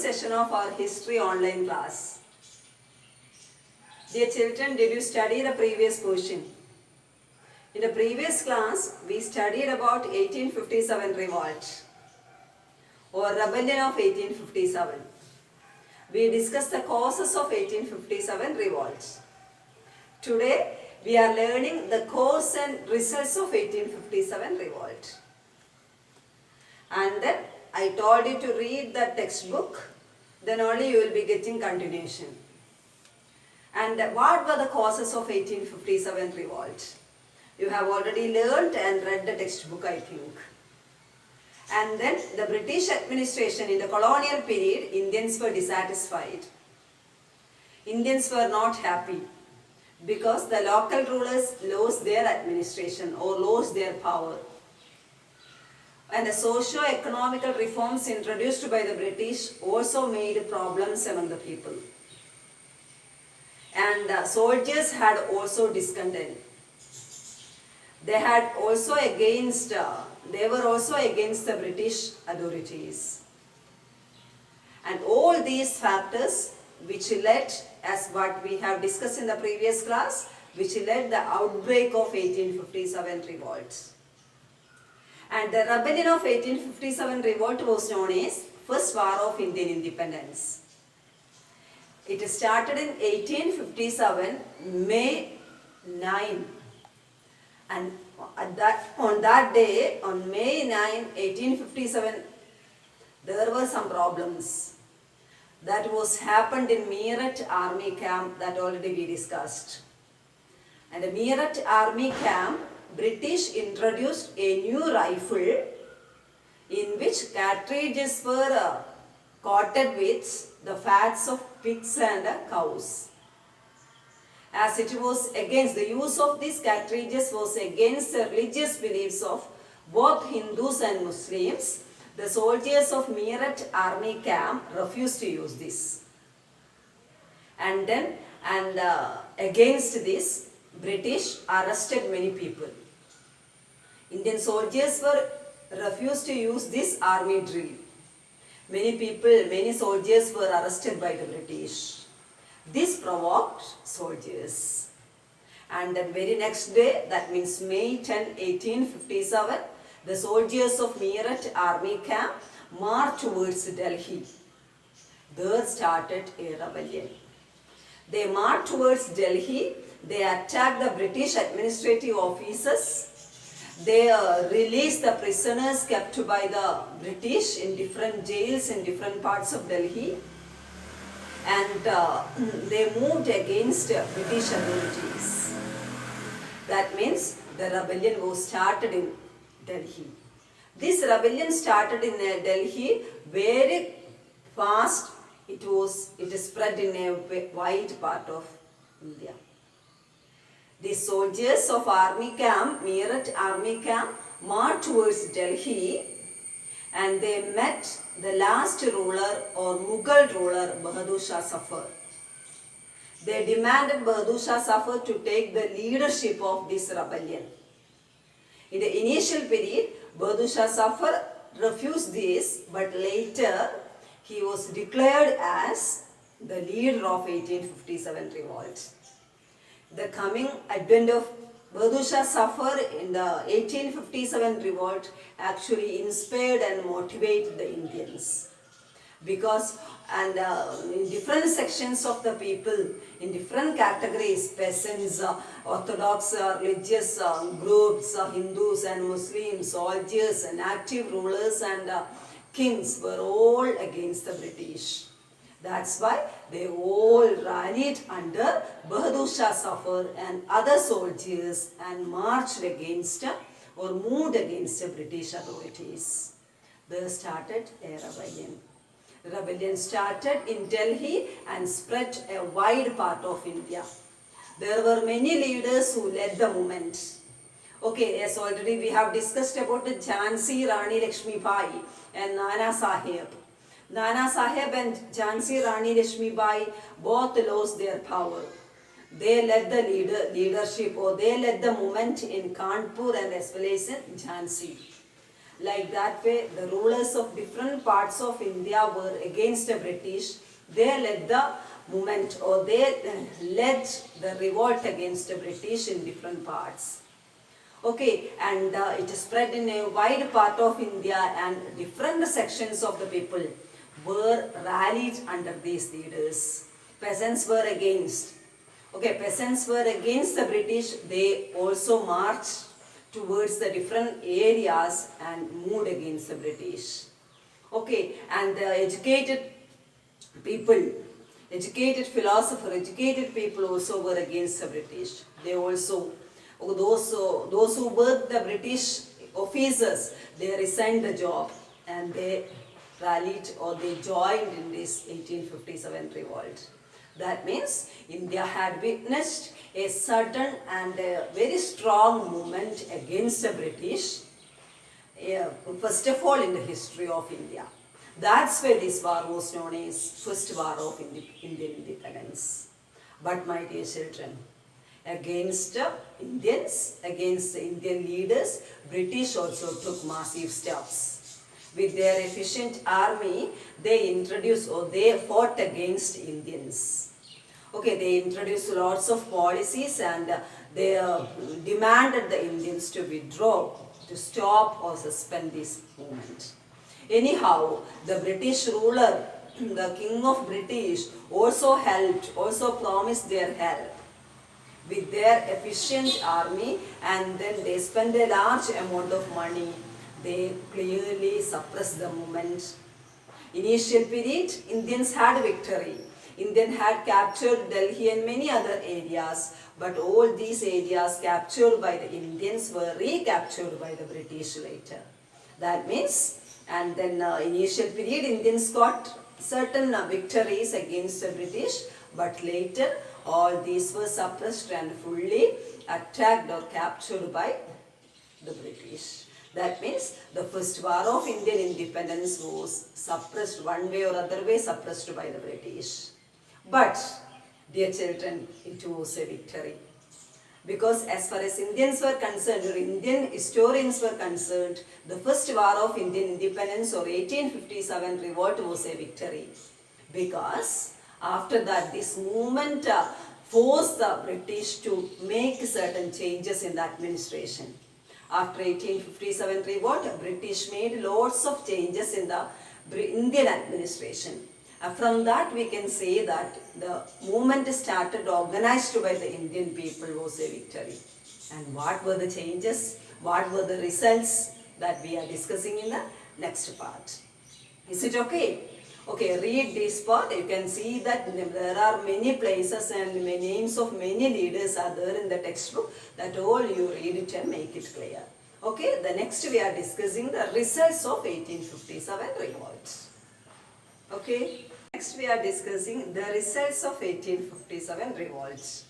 session of our history online class. Dear children, did you study the previous question? In the previous class, we studied about 1857 revolt or rebellion of 1857. We discussed the causes of 1857 revolt. Today, we are learning the cause and results of 1857 revolt. And then I told you to read the textbook, then only you will be getting continuation. And what were the causes of 1857 revolt? You have already learned and read the textbook, I think. And then the British administration in the colonial period, Indians were dissatisfied. Indians were not happy because the local rulers lost their administration or lost their power. And the socio-economical reforms introduced by the British also made problems among the people. And soldiers had also discontent. They were also against the British authorities. And all these factors which led, as what we have discussed in the previous class, which led the outbreak of 1857 revolt. And the rebellion of 1857 revolt was known as First War of Indian Independence. It started in 1857, May 9. And on that day, on May 9, 1857, there were some problems. That was happened in Meerut army camp that already we discussed. And the Meerut army camp, British introduced a new rifle in which cartridges were coated with the fats of pigs and cows. As it was against, the use of these cartridges was against the religious beliefs of both Hindus and Muslims, the soldiers of Meerut army camp refused to use this. And then, against this, British arrested many people. Indian soldiers refused to use this army drill. Many soldiers were arrested by the British. This provoked soldiers. And the very next day, that means May 10, 1857, the soldiers of Meerut army camp marched towards Delhi. There started a rebellion. They marched towards Delhi. They attacked the British administrative offices. They released the prisoners kept by the British in different jails in different parts of Delhi. And they moved against British authorities. That means the rebellion was started in Delhi. This rebellion started in Delhi very fast. It spread in a wide part of India. The soldiers of army camp, Meerut army camp, marched towards Delhi and they met the last ruler or Mughal ruler Bahadur Shah Zafar. They demanded Bahadur Shah Zafar to take the leadership of this rebellion. In the initial period, Bahadur Shah Zafar refused this, but later he was declared as the leader of 1857 revolt. The coming advent of Bahadur Shah Zafar in the 1857 revolt actually inspired and motivated the Indians. Because in different sections of the people, in different categories, peasants, orthodox religious groups, Hindus and Muslims, soldiers and active rulers and kings were all against the British. That's why they all rallied under Bahadur Shah Zafar and other soldiers and marched against or moved against the British authorities. There started a rebellion. The rebellion started in Delhi and spread a wide part of India. There were many leaders who led the movement. Okay, yes, already we have discussed about the Jhansi Rani Lakshmi Bai and Nana Sahib. Nana Sahib and Jhansi Rani Lakshmi Bai both lost their power. They led the leadership or they led the movement in Kanpur and as well as in Jhansi. Like that way, the rulers of different parts of India were against the British. They led the movement, or they led the revolt against the British in different parts. Okay, and it spread in a wide part of India, and different sections of the people were rallied under these leaders. Peasants were against. Okay, peasants were against the British. They also marched towards the different areas and moved against the British. Okay, and the people, educated philosopher, educated people also were against the British. They also, those who were the British officers, they resigned the job and they rallied, or they joined in this 1857 revolt. That means India had witnessed a sudden and a very strong movement against the British, first of all in the history of India. That's why this war was known as First War of Indian Independence. But my dear children, against Indians, against the Indian leaders, British also took massive steps. With their efficient army, they introduced, or they fought against Indians. Okay, they introduced lots of policies, and they demanded the Indians to withdraw, to stop or suspend this movement. Anyhow, the British ruler, the king of British, also helped, also promised their help with their efficient army, and then they spent a large amount of money. They clearly suppressed the movement. Initial period, Indians had victory. Indians had captured Delhi and many other areas, but all these areas captured by the Indians were recaptured by the British later. That means, and then initial period, Indians got certain victories against the British, but later all these were suppressed and fully attacked or captured by the British. That means the first war of Indian independence was suppressed one way or other way, suppressed by the British. But, dear children, it was a victory. Because as far as Indians were concerned, or Indian historians were concerned, the first war of Indian independence or 1857 revolt was a victory. Because after that, this movement forced the British to make certain changes in the administration. After 1857 revolt, British made lots of changes in the Indian administration. From that we can say that the movement started, organized by the Indian people, was a victory. And what were the changes? What were the results? That we are discussing in the next part. Is it okay? Okay, read this part. You can see that there are many places and names of many leaders are there in the textbook. That all you read it and make it clear. Okay, the next we are discussing the results of 1857 revolt. Okay, next we are discussing the results of 1857 revolt.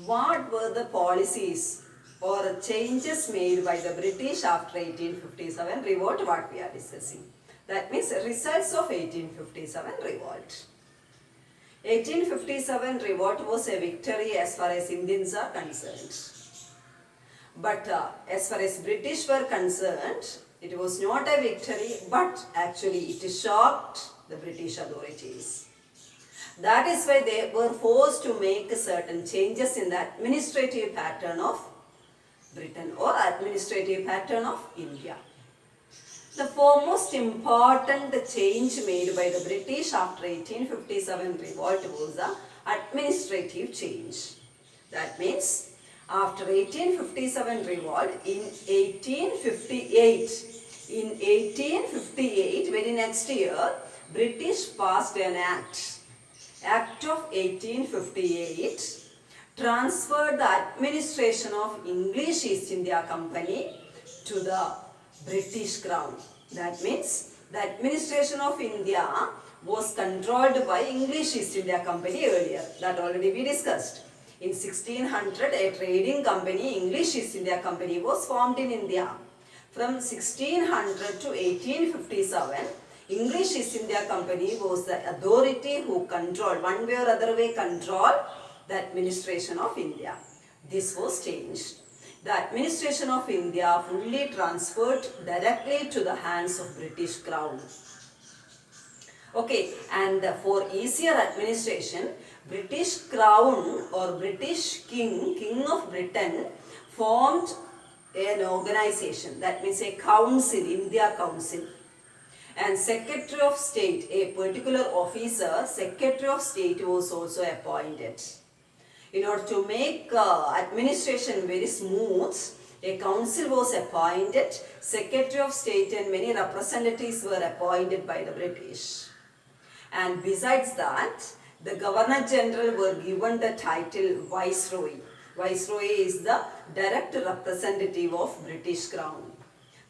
What were the policies or changes made by the British after 1857 revolt? What we are discussing. That means results of 1857 revolt. 1857 revolt was a victory as far as Indians are concerned. But as far as British were concerned, it was not a victory, but actually it shocked the British authorities. That is why they were forced to make certain changes in the administrative pattern of Britain or administrative pattern of India. The foremost important change made by the British after 1857 revolt was the administrative change. That means after 1857 revolt, in 1858, very next year, British passed an act. Act of 1858 transferred the administration of English East India Company to the British Crown. That means the administration of India was controlled by English East India Company earlier. That already we discussed. In 1600, a trading company, English East India Company, was formed in India. From 1600 to 1857, English East India Company was the authority who controlled, one way or other way controlled the administration of India. This was changed. the administration of India fully transferred directly to the hands of British Crown. Okay, and for easier administration, British Crown or British King of Britain formed an organization, that means a council, India Council. And Secretary of State, a particular officer, Secretary of State was also appointed. In order to make administration very smooth, a council was appointed, Secretary of State and many representatives were appointed by the British. And besides that, the Governor General were given the title Viceroy. Viceroy is the direct representative of British Crown.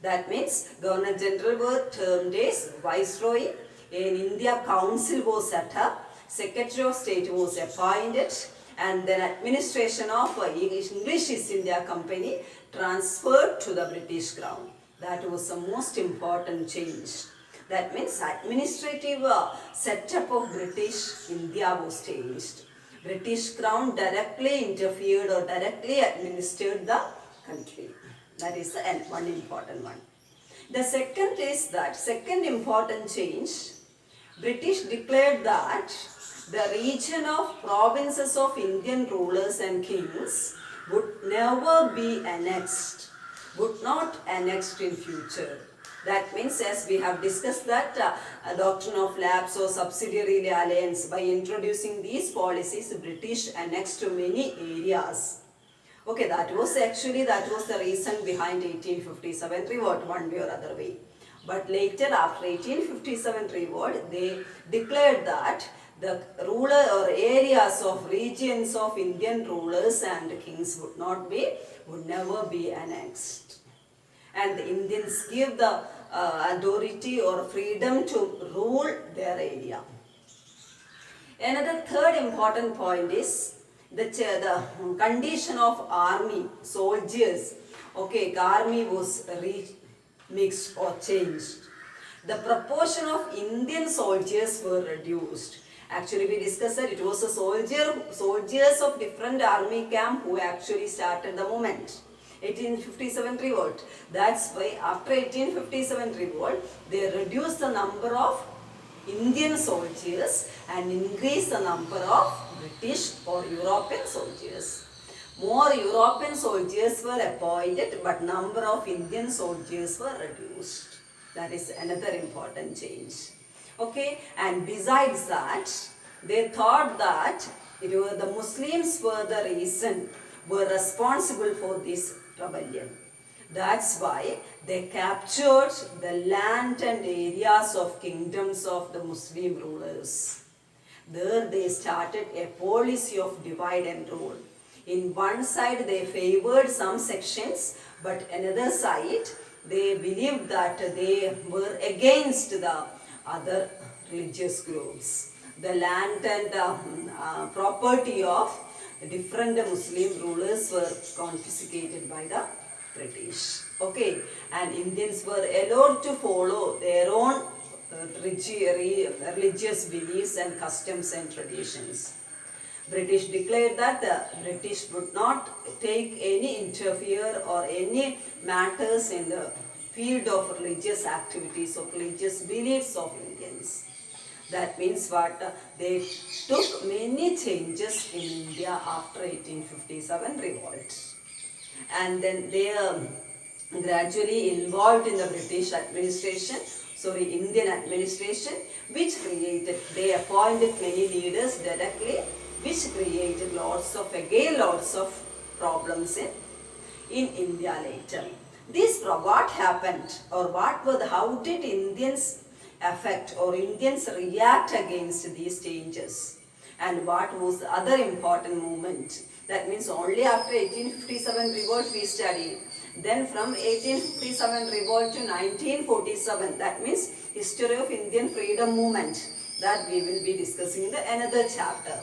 That means Governor General were termed as Viceroy, an India Council was set up, Secretary of State was appointed, and then administration of English East India Company transferred to the British Crown. That was the most important change. That means administrative setup of British India was changed. British Crown directly interfered or directly administered the country. That is the one important one. The second is that, second important change, British declared that the region of provinces of Indian rulers and kings would never be annexed, would not annexed in future. That means, as we have discussed that a doctrine of lapse or subsidiary alliance, by introducing these policies, British annexed to many areas. Okay, that was the reason behind 1857 revolt, one way or other way. But later, after 1857 revolt, they declared that the ruler or areas of regions of Indian rulers and kings would never be annexed. And the Indians give the authority or freedom to rule their area. Another third important point is the condition of army, soldiers. Okay, army was remixed or changed. The proportion of Indian soldiers were reduced. Actually, we discussed that it was the soldiers of different army camp who actually started the movement. 1857 revolt. That's why after 1857 revolt, they reduced the number of Indian soldiers and increased the number of British or European soldiers. More European soldiers were appointed, but number of Indian soldiers were reduced. That is another important change. Okay, and besides that, they thought that the Muslims were the reason, were responsible for this rebellion. That's why they captured the land and areas of kingdoms of the Muslim rulers. There they started a policy of divide and rule. In one side they favored some sections, but another side they believed that they were against the other religious groups. The land and property of different Muslim rulers were confiscated by the British. Okay, and Indians were allowed to follow their own religious beliefs and customs and traditions. British declared that the British would not take any interfere or any matters in the field of religious activities or religious beliefs of Indians. That means what? They took many changes in India after 1857 revolt. And then they gradually involved in the British administration, Indian administration, which created, they appointed many leaders directly, which created lots of problems in India later. What happened, or how did Indians affect or Indians react against these changes? And what was the other important movement? That means only after 1857 revolt we studied. Then from 1857 revolt to 1947, that means history of Indian freedom movement, that we will be discussing in another chapter.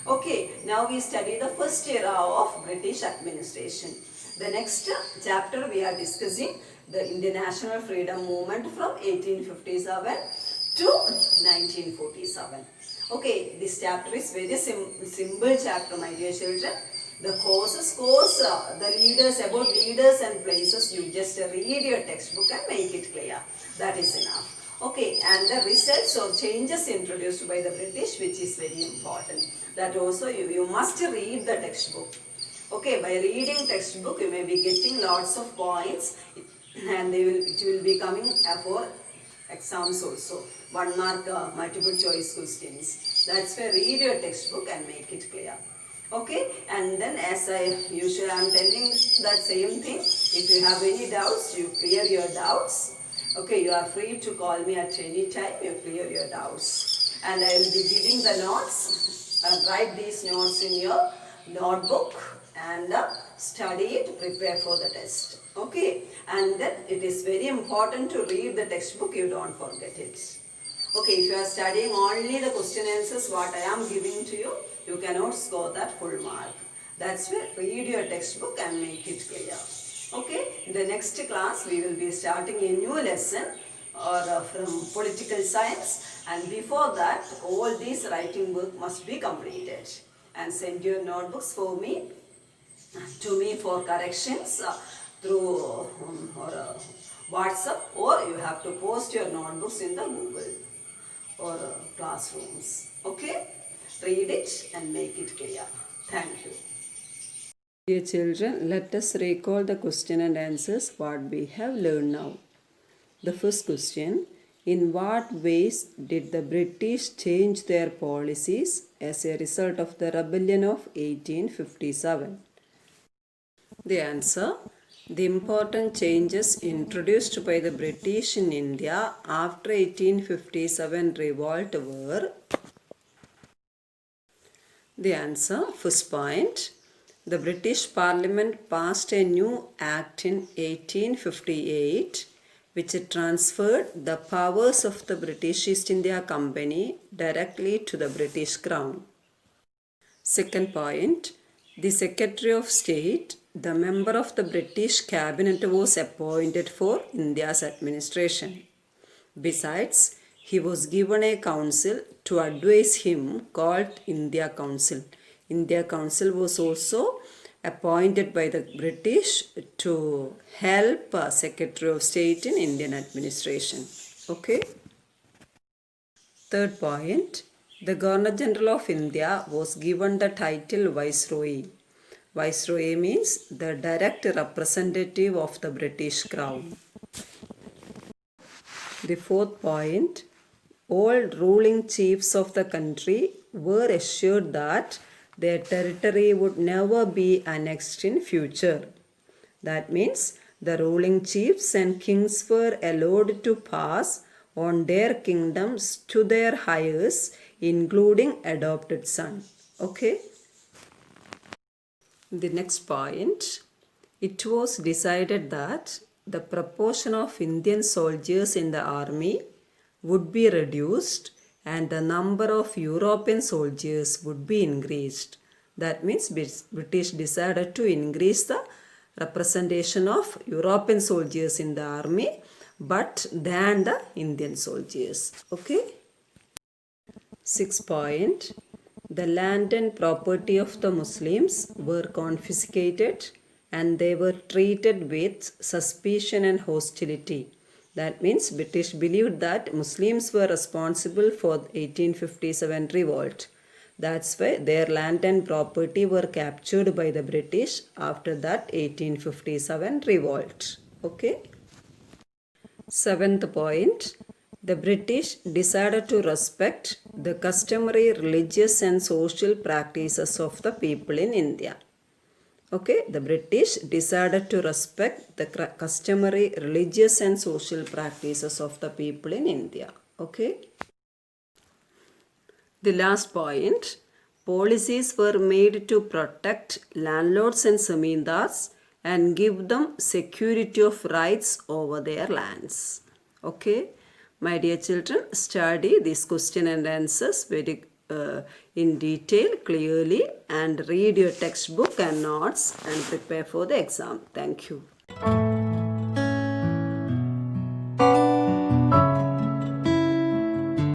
Okay, now we study the first era of British administration. The next chapter we are discussing the Indian national freedom movement from 1857 to 1947. Okay, this chapter is very simple chapter, my dear children. The courses, the leaders, about leaders and places, you just read your textbook and make it clear. That is enough. Okay, and the results or changes introduced by the British, which is very important. That also you must read the textbook. Okay, by reading textbook, you may be getting lots of points and it will be coming for exams also. 1 mark multiple choice questions. That's why read your textbook and make it clear. Okay, and then as I usually am telling that same thing, if you have any doubts, you clear your doubts. Okay, you are free to call me at any time, you clear your doubts. And I will be giving the notes. Write these notes in your notebook and study it, prepare for the test. Okay, and then it is very important to read the textbook, you don't forget it. Okay, if you are studying only the question answers what I am giving to you, you cannot score that full mark. That's why read your textbook and make it clear. Okay, in the next class we will be starting a new lesson from political science, and before that all these writing work must be completed. And send your notebooks to me for corrections through WhatsApp, or you have to post your notebooks in the Google or classrooms. Okay, read it and make it clear. Thank you. Dear children, let us recall the question and answers what we have learned now. The first question: in what ways did the British change their policies as a result of the rebellion of 1857? The answer: the important changes introduced by the British in India after 1857 revolt were. The answer: first point, the British Parliament passed a new Act in 1858 which transferred the powers of the British East India Company directly to the British Crown. Second point, the Secretary of State, the member of the British Cabinet, was appointed for India's administration. Besides, he was given a council to advise him called India Council. India Council was also appointed by the British to help Secretary of State in Indian administration. Okay. Third point, the Governor General of India was given the title Viceroy. Viceroy means the direct representative of the British Crown. The fourth point, all ruling chiefs of the country were assured that their territory would never be annexed in future. That means the ruling chiefs and kings were allowed to pass on their kingdoms to their heirs, including adopted son. Okay. The next point, it was decided that the proportion of Indian soldiers in the army would be reduced and the number of European soldiers would be increased. That means British decided to increase the representation of European soldiers in the army but than the Indian soldiers. Okay. Sixth point, the land and property of the Muslims were confiscated and they were treated with suspicion and hostility. That means British believed that Muslims were responsible for the 1857 revolt. That's why their land and property were captured by the British after that 1857 revolt. Okay. Seventh point, the British decided to respect the customary religious and social practices of the people in India. Okay, the British decided to respect the customary religious and social practices of the people in India. Okay. The last point, policies were made to protect landlords and zamindars and give them security of rights over their lands. Okay, my dear children, study these question and answers very in detail, clearly, and read your textbook and notes and prepare for the exam. Thank you.